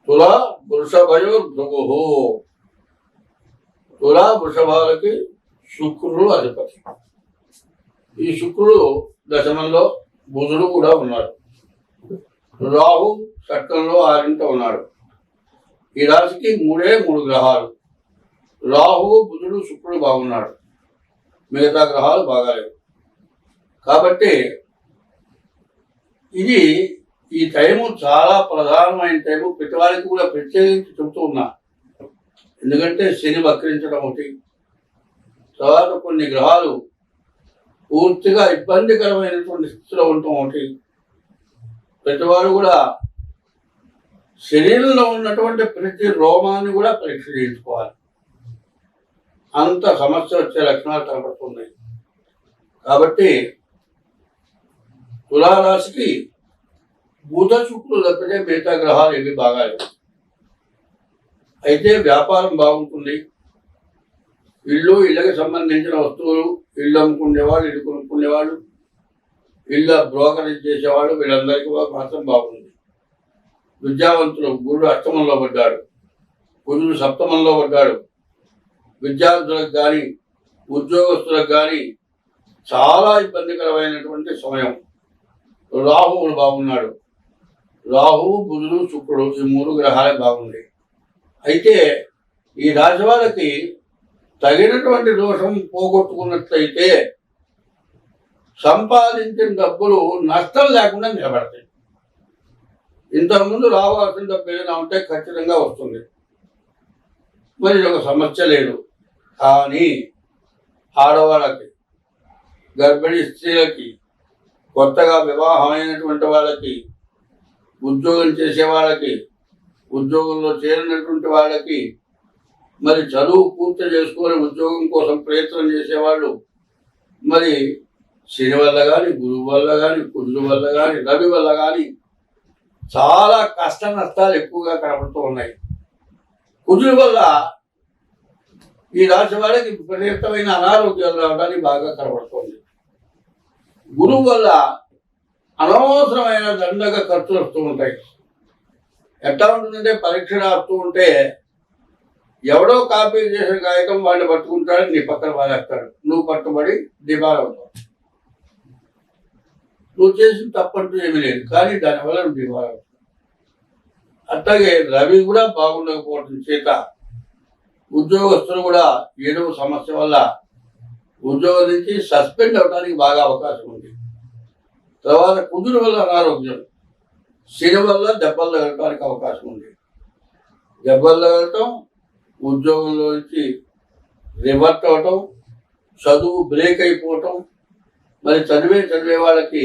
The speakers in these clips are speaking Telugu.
తుల వృషభయోర్భృగు. తుల వృషభాలకి శుక్రుడు అధిపతి. ఈ శుక్రుడు దశమంలో, బుధుడు కూడా ఉన్నాడు. రాహు షష్టంలో 6 ఉన్నాడు. ఈ రాశికి 3 గ్రహాలు. రాహు, బుధుడు, శుక్రుడు బాగున్నాడు, మిగతా గ్రహాలు బాగాలేవు. కాబట్టి ఇది ఈ టైము చాలా ప్రధానమైన టైము. ప్రతి వారికి కూడా ప్రత్యేకించి చెబుతూ ఉన్నా. ఎందుకంటే శని వక్రించడం ఒకటి, తర్వాత కొన్ని గ్రహాలు పూర్తిగా ఇబ్బందికరమైనటువంటి స్థితిలో ఉండటం ఒకటి. ప్రతివాడు కూడా శరీరంలో ఉన్నటువంటి ప్రతి రోమాన్ని కూడా పరీక్ష చేయించుకోవాలి. అంత సమస్య వచ్చే లక్షణాలు కనపడుతున్నాయి. కాబట్టి తులారాశికి బుధ శుక్రులు తప్పితే మిగతా గ్రహాలు ఏవి బాగాలేవు. అయితే వ్యాపారం బాగుంటుంది. ఇళ్ళకి సంబంధించిన వస్తువులు, ఇల్లు అమ్ముకునేవాళ్ళు, ఇల్లు కొనుక్కునేవాళ్ళు, ఇళ్ళ బ్రోకరేజ్ చేసేవాళ్ళు, వీళ్ళందరికీ మాత్రం బాగుంది. విద్యావంతులు గురుడు అష్టమంలో పడ్డాడు, బుధుడు సప్తమంలో పడ్డాడు. విద్యార్థులకు కానీ ఉద్యోగస్తులకు కానీ చాలా ఇబ్బందికరమైనటువంటి సమయం. రాహువులు బాగున్నాడు. రాహువు, బుధుడు, శుక్రుడు ఈ 3 గ్రహాలే బాగుంది. అయితే ఈ రాశి వాళ్ళకి తగినటువంటి దోషం పోగొట్టుకున్నట్లయితే సంపాదించిన డబ్బులు నష్టం లేకుండా నిలబడతాయి. ఇంతకుముందు రావాల్సిన డబ్బు ఏదైనా ఉంటే ఖచ్చితంగా వస్తుంది, మరి ఒక సమస్య లేదు. కానీ ఆడవాళ్ళకి, గర్భిణీ స్త్రీలకి, కొత్తగా వివాహమైనటువంటి వాళ్ళకి, ఉద్యోగం చేసే వాళ్ళకి, ఉద్యోగంలో చేరినటువంటి వాళ్ళకి, మరి చదువు పూర్తి చేసుకొని ఉద్యోగం కోసం ప్రయత్నం చేసేవాళ్ళు, మరి శని వల్ల కానీ, గురువు వల్ల కానీ, కుజుడు వల్ల కానీ, రవి వల్ల కానీ చాలా కష్ట నష్టాలు ఎక్కువగా కనబడుతూ ఉన్నాయి. కుజుడు వల్ల ఈ రాశి వాళ్ళకి విపరీతమైన అనారోగ్యాలు రావడానికి బాగా కనబడుతుంది. గురువు వల్ల అనవసరమైన దండగా ఖర్చులు వస్తూ ఉంటాయి. ఎట్లా ఉంటుందంటే పరీక్ష రాస్తూ ఉంటే ఎవడో కాపీ చేసిన కాగితం వాడిని పట్టుకుంటాడు, నీ పక్కన వాడేస్తాడు, నువ్వు పట్టుబడి దివాలు అవుతావు. నువ్వు చేసిన తప్పంటూ ఏమీ లేదు, కానీ దానివల్ల నువ్వు దివాలు అవుతావు. అట్లాగే రవి కూడా బాగుండకపోవడం చేత ఉద్యోగస్తులు కూడా ఏదో సమస్య వల్ల ఉద్యోగం నుంచి సస్పెండ్ అవడానికి బాగా అవకాశం ఉంది. తర్వాత కుజుడు వల్ల అనారోగ్యం, శని వల్ల దెబ్బలు తగలటానికి అవకాశం ఉంది. దెబ్బలు తగలటం, ఉద్యోగంలో నుంచి రివర్ట్ అవటం, చదువు బ్రేక్ అయిపోవటం. మరి చదివే వాళ్ళకి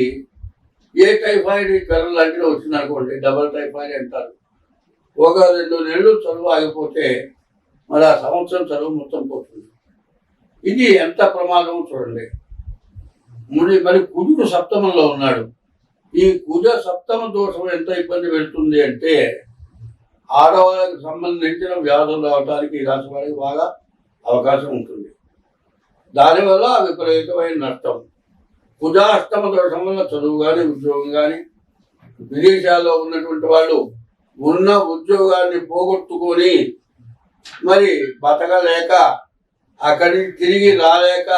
ఏ టైఫాయిడ్ జ్వరం లాంటివి వచ్చిందనుకోండి, డబల్ టైఫాయిడ్ అంటారు. 1-2 నెలలు చదువు ఆగిపోతే మరి ఆ సంవత్సరం చదువు మొత్తం పోతుంది. ఇది ఎంత ప్రమాదం చూడండి. మరి కుజుడు సప్తమంలో ఉన్నాడు. ఈ కుజ సప్తమ దోషం ఎంత ఇబ్బంది పెడుతుంది అంటే ఆడవాళ్ళకి సంబంధించిన వ్యాధులు రావడానికి ఈ రాశి వారికి బాగా అవకాశం ఉంటుంది. దానివల్ల విపరీతమైన నష్టం. కుజాష్టమ దోషం వల్ల చదువు కానీ, ఉద్యోగం కానీ, విదేశాల్లో ఉన్నటువంటి వాళ్ళు ఉన్న ఉద్యోగాన్ని పోగొట్టుకొని మరి బతకలేక, అక్కడి నుంచి తిరిగి రాలేక,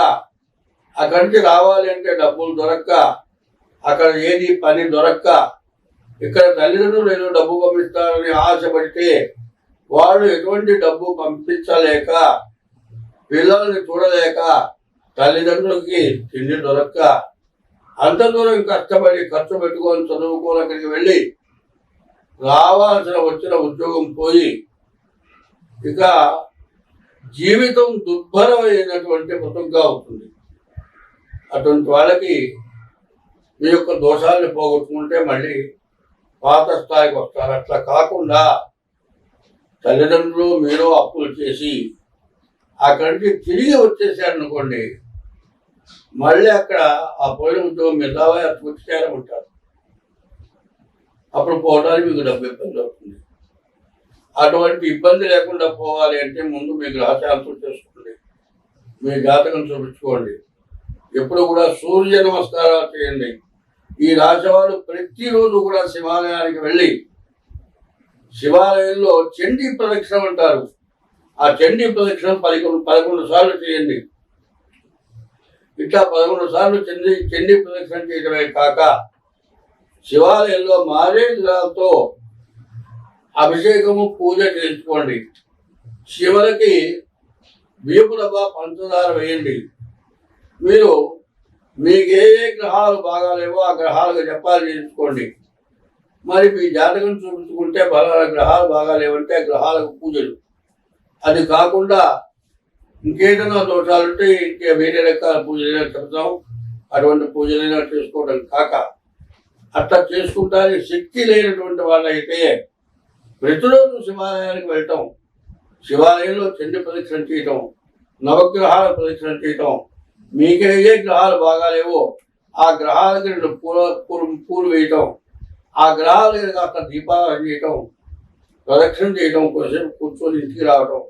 అక్కడి నుంచి రావాలి అంటే డబ్బులు దొరక్క, అక్కడ ఏది పని దొరక్క, ఇక్కడ తల్లిదండ్రులు ఏదో డబ్బు పంపిస్తారని ఆశపడితే వాళ్ళు ఎటువంటి డబ్బు పంపించలేక, పిల్లల్ని చూడలేక, తల్లిదండ్రులకి తిండి దొరక్క, అంత దూరం కష్టపడి ఖర్చు పెట్టుకొని చదువుకొని అక్కడికి వెళ్ళి వచ్చిన ఉద్యోగం పోయి ఇక జీవితం దుర్భరమైనటువంటి బతుకుగా అవుతుంది. అటువంటి వాళ్ళకి మీ యొక్క దోషాలను పోగొట్టుకుంటే మళ్ళీ పాత స్థాయికి వస్తారు. అట్లా కాకుండా తల్లిదండ్రులు మీరు అప్పులు చేసి అక్కడి నుంచి తిరిగి వచ్చేసారనుకోండి, మళ్ళీ అక్కడ ఆ పోయిన ఉద్యోగం మీద వచ్చారమంటారు. అప్పుడు పోవడానికి మీకు డబ్బు ఇబ్బంది అవుతుంది. అటువంటి ఇబ్బంది లేకుండా పోవాలి అంటే ముందు మీ గ్రహశాంతం చేసుకోండి, మీ జాతకం చూపించుకోండి. ఎప్పుడు కూడా సూర్య నమస్కారాలు చేయండి. ఈ రాశి వాళ్ళు ప్రతిరోజు కూడా శివాలయానికి వెళ్ళి శివాలయంలో చండీ ప్రదక్షిణ అంటారు. ఆ చండీ ప్రదక్షిణ 11 సార్లు చేయండి. ఇట్లా 11 సార్లు చండీ ప్రదక్షిణ చేయడమే కాక శివాలయంలో మారేడుతో అభిషేకము పూజ చేసుకోండి. శివులకి బియ్యపు రవ్వ పంచదార వేయండి. మీరు మీకు ఏ గ్రహాలు బాగాలేవో ఆ గ్రహాలకు జపాలు చేయించుకోండి. మరి మీ జాతకం చూపించుకుంటే బలాల గ్రహాలు బాగాలేవంటే గ్రహాలకు పూజలు. అది కాకుండా ఇంకేదైనా దోషాలుంటే ఇంకే వేరే రకాల పూజలైనా చెప్తాం. అటువంటి పూజలైనా చేసుకోవడం కాక అట్లా చేసుకుంటానికి శక్తి లేనటువంటి వాళ్ళైతే ప్రతిరోజు శివాలయానికి వెళ్ళటం, శివాలయంలో చండీ ప్రదక్షిణ చేయటం, నవగ్రహాల ప్రదక్షిణ చేయటం, మీకే ఏ గ్రహాలు బాగాలేవో ఆ గ్రహాలకి 2 పూలు వేయటం, ఆ గ్రహాలకి కాస్త దీపారాధన చేయటం, ప్రదక్షిణ చేయటం, కొంచెం కూర్చొని ఇంటికి రావటం,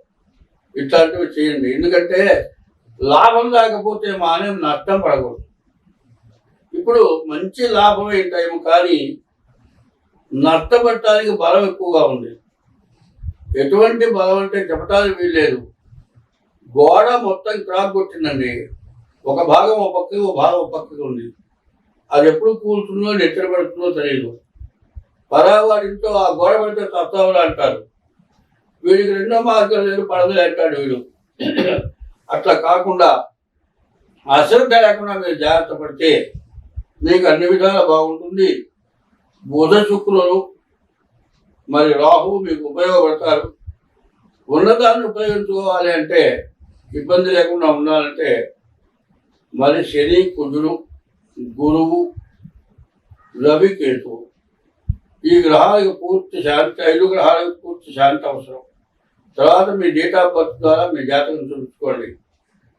ఇట్లాంటివి చేయండి. ఎందుకంటే లాభం లేకపోతే మానేం నష్టం పడకూడదు. ఇప్పుడు మంచి లాభమే టైం, కానీ నష్టపడటానికి బలం ఎక్కువగా ఉంది. ఎటువంటి బలం అంటే చెప్పడానికి వీల్లేదు. గోడ మొత్తం క్రాక్ కొట్టిందండి. ఒక భాగం ఒక పక్కకి, ఒక భాగం ఒక పక్కకి ఉంది. అది ఎప్పుడు కూలుతుందో నెత్తర పడుతుందో తెలియదు. పరావాడింతో ఆ గోడ పడితే తత్వాలు అంటారు. వీడికి 2వ మార్గం లేదు, పడదలే అంటాడు వీడు. అట్లా కాకుండా అశ్రద్ధ లేకుండా మీరు జాగ్రత్త పడితే మీకు అన్ని విధాలా బాగుంటుంది. బుధ శుక్రులు మరి రాహువు మీకు ఉపయోగపడతారు. ఉన్నదాన్ని ఉపయోగించుకోవాలి అంటే, ఇబ్బంది లేకుండా ఉండాలంటే మరి శని, కుజుడు, గురువు, రవి, కేతువు ఈ గ్రహాలకు పూర్తి శాంతి, 5 గ్రహాలకు పూర్తి శాంతి అవసరం. తర్వాత మీ డేట్ ఆఫ్ బర్త్ ద్వారా మీ జాతకం చూపించుకోండి,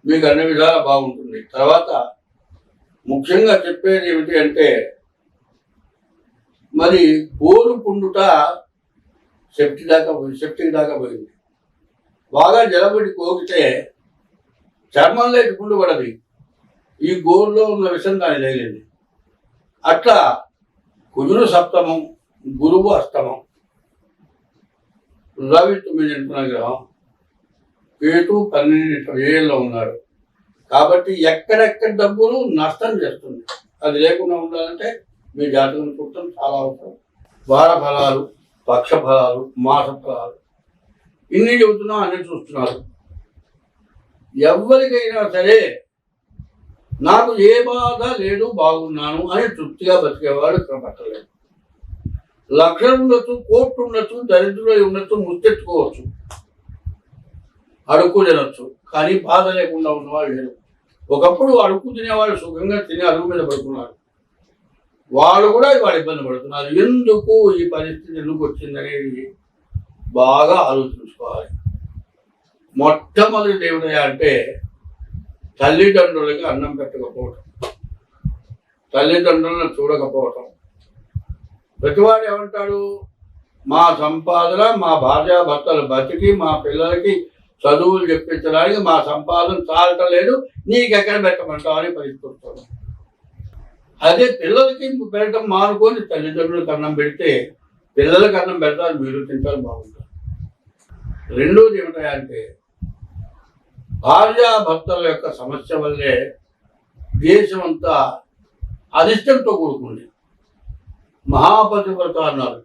మీకు అన్ని విధాలా బాగుంటుంది. తర్వాత ముఖ్యంగా చెప్పేది ఏమిటి అంటే, మరి గోరు పుండుట సెప్టిక్ దాకా పోయింది. బాగా జలబడి కోకితే చర్మంలో పుండు పడది. ఈ గోరులో ఉన్న విషం దాన్ని తగిలింది. అట్లా కుజుడు సప్తమం, గురువు అష్టమం, రవి 9 గ్రహం, కేతు 12 ఉన్నాడు. కాబట్టి ఎక్కడెక్కడ డబ్బులు నష్టం చేస్తుంది. అది లేకుండా ఉండాలంటే మీ జాతకం చూడటం చాలా అవసరం. వార ఫలాలు, పక్ష ఫలాలు, మాస ఫలాలు ఇన్ని చెబుతున్నాం, అన్ని చూస్తున్నారు. ఎవరికైనా సరే నాకు ఏ బాధ లేదు, బాగున్నాను అని తృప్తిగా బతికేవాడు ఇక్కడ పట్టలేదు. లక్షలు ఉండొచ్చు, కోట్లు ఉండొచ్చు, దరిద్రులు ఉండొచ్చు, ముత్తెచ్చుకోవచ్చు, అడుక్కు తినొచ్చు, కానీ బాధ లేకుండా ఉన్నవాళ్ళు లేరు. ఒకప్పుడు అడుక్కు తినేవాళ్ళు సుఖంగా తిని అడుగు మీద పడుకున్నారు. వాళ్ళు కూడా వాళ్ళు ఇబ్బంది పడుతున్నారు. ఎందుకు ఈ పరిస్థితి ఎందుకు వచ్చిందనేది బాగా ఆలోచించుకోవాలి. మొట్టమొదటి ఏమిటా అంటే తల్లిదండ్రులకి అన్నం పెట్టకపోవటం, తల్లిదండ్రులను చూడకపోవటం. ప్రతివాడు ఏమంటాడు, మా సంపాదన మా భార్యాభర్తలు బతికి మా పిల్లలకి చదువులు చెప్పించడానికి మా సంపాదన చాలటం లేదు, నీకెక్కడ పెట్టమంటావు అని పరిస్థితి. అదే పిల్లలకి పెట్టడం మానుకొని తల్లిదండ్రులకు అన్నం పెడితే పిల్లలకి అన్నం పెడతారు, మీరు తింటారు, బాగుంటారు. రెండోది ఏమిటంటే భార్యాభర్తల యొక్క సమస్య వల్లే దేశం అంతా అనిష్టంతో కూడుకుంది. మహాపతివ్రత అన్నారు.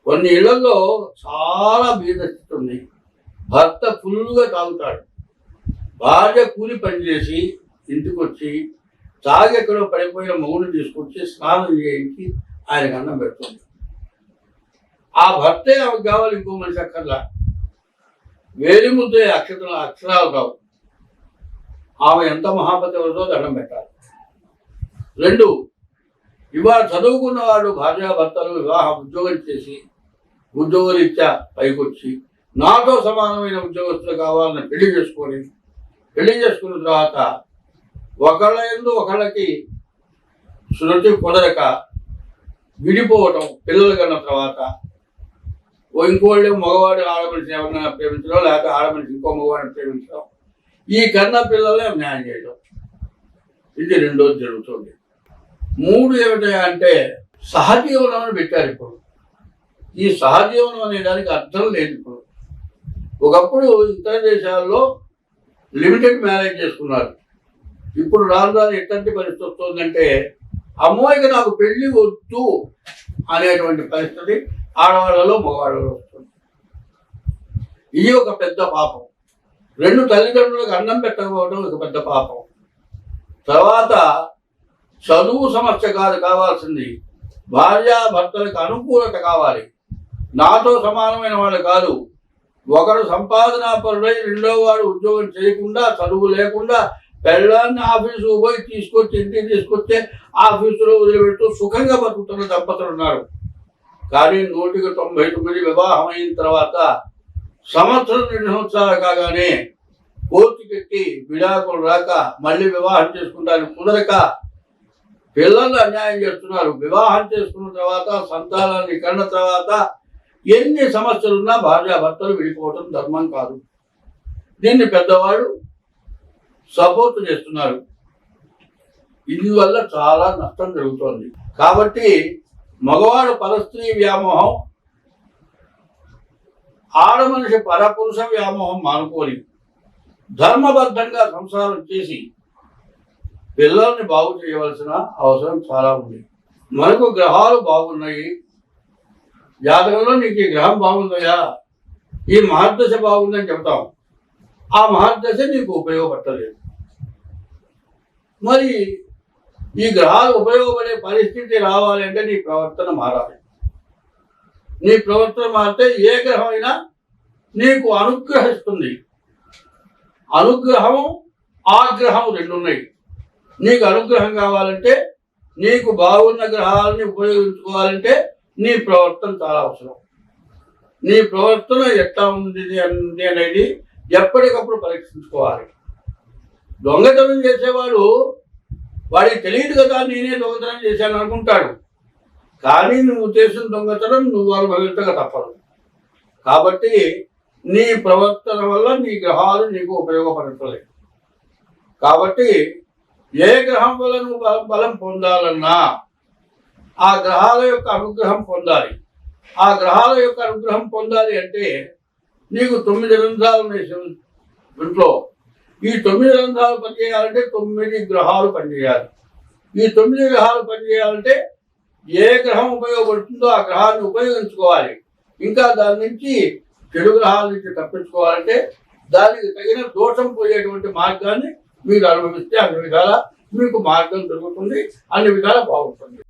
కొన్ని ఇళ్లలో చాలా బీదస్థితి ఉంది. భర్త ఫుల్గా తాగుతాడు, భార్య కూలి పనిచేసి ఇంటికి వచ్చి తాగి ఎక్కడో పడిపోయిన మొగుడిని తీసుకొచ్చి స్నానం చేయించి ఆయనకు అన్నం పెడుతుంది. ఆ భర్తే ఆమెకు కావాలి, ఇంకో మనిషి అక్కర్లా. వేలి ముద్దే అక్షరాలు కావు. ఆమె ఎంత మహాపతివ్రతో దండం పెట్టాలి. 2, ఇవాళ చదువుకున్న వాళ్ళు భార్యాభర్తలు ఉద్యోగం చేసి ఉద్యోగరీత్యా పైకొచ్చి నాతో సమానమైన ఉద్యోగస్తులు కావాలని పెళ్లి చేసుకున్న తర్వాత ఒకళ్ళ యందు ఒకళ్ళకి శృతి కుదరక విడిపోవటం, పిల్లలు కన్న తర్వాత ఇంకోళ్ళు మగవాడు ఆడమనిషిని ఎవరినైనా ప్రేమించడం, లేకపోతే ఆడమనిషి ఇంకో మగవాడిని ప్రేమించడం, ఈ కన్న పిల్లలే న్యాయం చేయడం, ఇది రెండోది జరుగుతుంది. 3 ఏమిటంటే సహజీవనం పెట్టారు. ఇప్పుడు ఈ సహజీవనం అనే దానికి అర్థం లేదు ఇప్పుడు. ఒకప్పుడు ఇతర దేశాల్లో లిమిటెడ్ మ్యారేజ్ చేసుకున్నారు. ఇప్పుడు రాను రాను ఎట్లాంటి పరిస్థితి వస్తుందంటే అమ్మోయికి నాకు పెళ్లి వద్దు అనేటువంటి పరిస్థితి ఆడవాళ్ళలో మగవాళ్ళలో వస్తుంది. ఇది ఒక పెద్ద పాపం. రెండు తల్లిదండ్రులకు అన్నం పెట్టకపోవడం ఒక పెద్ద పాపం. తర్వాత చదువు సమస్య కాదు కావాల్సింది, భార్యాభర్తలకు అనుకూలత కావాలి. నాతో సమానమైన వాళ్ళు కాదు. ఒకడు సంపాదనా పరుడై రెండో వాడు ఉద్యోగం చేయకుండా చదువు లేకుండా పెళ్ళాన్ని ఆఫీసుకు పోయి తీసుకొచ్చి ఇంటికి తీసుకొచ్చే ఆఫీసులో వదిలిపెడుతూ సుఖంగా బతుకుతున్న దంపతులు ఉన్నారు. కానీ 199 వివాహం అయిన తర్వాత సంవత్సరం 2 సంవత్సరాలు కాగానే కోర్టుకెక్కి విడాకులు రాక మళ్ళీ వివాహం చేసుకుంటానికి కుదరక పిల్లలు అన్యాయం చేస్తున్నారు. వివాహం చేసుకున్న తర్వాత సంతానాన్ని కన్న తర్వాత ఎన్ని సమస్యలున్నా భార్యాభర్తలు విడిపోవటం ధర్మం కాదు. దీన్ని పెద్దవాళ్ళు సపోర్ట్ చేస్తున్నారు. ఇందువల్ల చాలా నష్టం జరుగుతోంది. కాబట్టి మగవాడు పరస్త్రీ వ్యామోహం, ఆడమనిషి పరపురుష వ్యామోహం మానుకొని ధర్మబద్ధంగా సంసారం చేసి పిల్లల్ని బాగు చేయవలసిన అవసరం చాలా ఉంది. మనకు గ్రహాలు బాగున్నాయి, జాతకంలో నీకు ఈ గ్రహం బాగుందయా, ఈ మహర్దశ బాగుందని చెప్తాం. ఆ మహర్దశ నీకు ఉపయోగపడలేదు. మరి ఈ గ్రహాలు ఉపయోగపడే పరిస్థితి రావాలి అంటే నీ ప్రవర్తన మారాలి. నీ ప్రవర్తన మారితే ఏ గ్రహం అయినా నీకు అనుగ్రహిస్తుంది. అనుగ్రహం ఆగ్రహం రెండు ఉన్నాయి. నీకు అనుగ్రహం కావాలంటే, నీకు బాగున్న గ్రహాలని ఉపయోగించుకోవాలంటే నీ ప్రవర్తన చాలా అవసరం. నీ ప్రవర్తన ఎట్లా ఉంది అనేది ఎప్పటికప్పుడు పరీక్షించుకోవాలి. దొంగతనం చేసేవాడు వాడికి తెలియదు కదా నేనే దొంగతనం చేశాను అనుకుంటాడు. కానీ నువ్వు చేసిన దొంగతనం నువ్వు అనుభవించక తప్పదు. కాబట్టి నీ ప్రవర్తన వల్ల నీ గ్రహాలు నీకు ఉపయోగపడట్లేదు. కాబట్టి ఏ గ్రహం వల్ల నువ్వు బలం పొందాలన్నా ఆ గ్రహాల యొక్క అనుగ్రహం పొందాలి. ఆ గ్రహాల యొక్క అనుగ్రహం పొందాలి అంటే నీకు 9 రంధ్రాలు ఉన్నాయి ఇంట్లో. ఈ 9 రంధ్రాలు పనిచేయాలంటే 9 గ్రహాలు పనిచేయాలి. ఈ 9 గ్రహాలు పనిచేయాలంటే ఏ గ్రహం ఉపయోగపడుతుందో ఆ గ్రహాన్ని ఉపయోగించుకోవాలి. ఇంకా దాని నుంచి చెడు గ్రహాల నుంచి తప్పించుకోవాలంటే దానికి తగిన దోషం పోయేటువంటి మార్గాన్ని మీరు అనుభవిస్తే అన్ని విధాలా మీకు మార్గం దొరుకుతుంది, అన్ని విధాలా బాగుంటుంది.